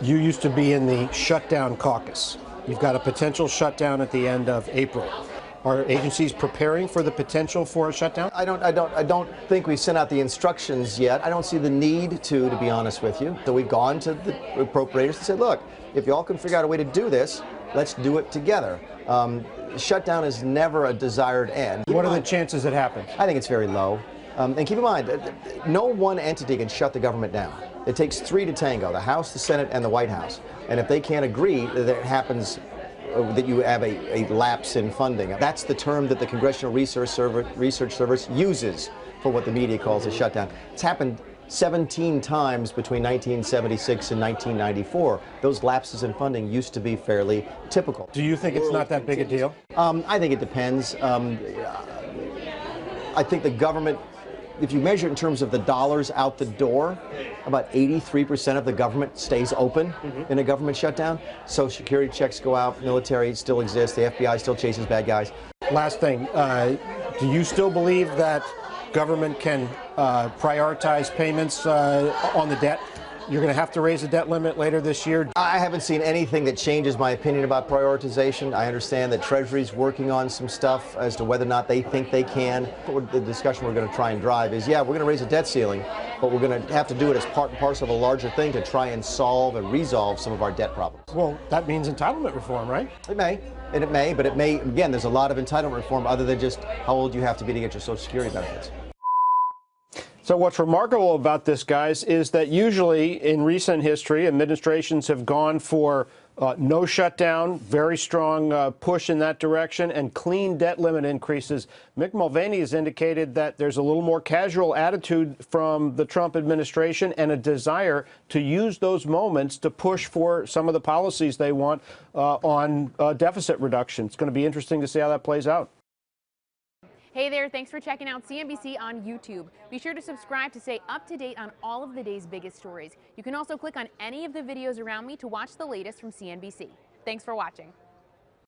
You used to be in the shutdown caucus. You've got a potential shutdown at the end of April. Are agencies preparing for the potential for a shutdown? I don't think we've sent out the instructions yet. I don't see the need to be honest with you. So we've gone to the appropriators and said, look, if y'all can figure out a way to do this, let's do it together. Shutdown is never a desired end. What are the chances it happens? I think it's very low. And keep in mind, no one entity can shut the government down. It takes three to tango, the House, the Senate, and the White House. And if they can't agree that it happens, that you have a lapse in funding. That's the term that the Congressional Research Service uses for what the media calls a shutdown. It's happened 17 times between 1976 and 1994. Those lapses in funding used to be fairly typical. Do you think it's not that big a deal? I think it depends. I think the government, if you measure it in terms of the dollars out the door, about 83% of the government stays open in a government shutdown. Social security checks go out, military still exists, the FBI still chases bad guys. Last thing, do you still believe that government can prioritize payments on the debt? You're going to have to raise the debt limit later this year. I haven't seen anything that changes my opinion about prioritization. I understand that Treasury's working on some stuff as to whether or not they think they can. The discussion we're going to try and drive is, yeah, we're going to raise the debt ceiling, but we're going to have to do it as part and parcel of a larger thing to try and solve and resolve some of our debt problems. Well, that means entitlement reform, right? It may, and it may, but it may, again, there's a lot of entitlement reform other than just how old you have to be to get your Social Security benefits. So what's remarkable about this, guys, is that usually in recent history, administrations have gone for no shutdown, very strong push in that direction, and clean debt limit increases. Mick Mulvaney has indicated that there's a little more casual attitude from the Trump administration and a desire to use those moments to push for some of the policies they want on deficit reduction. It's going to be interesting to see how that plays out. Hey there, thanks for checking out CNBC on YouTube. Be sure to subscribe to stay up to date on all of the day's biggest stories. You can also click on any of the videos around me to watch the latest from CNBC. Thanks for watching.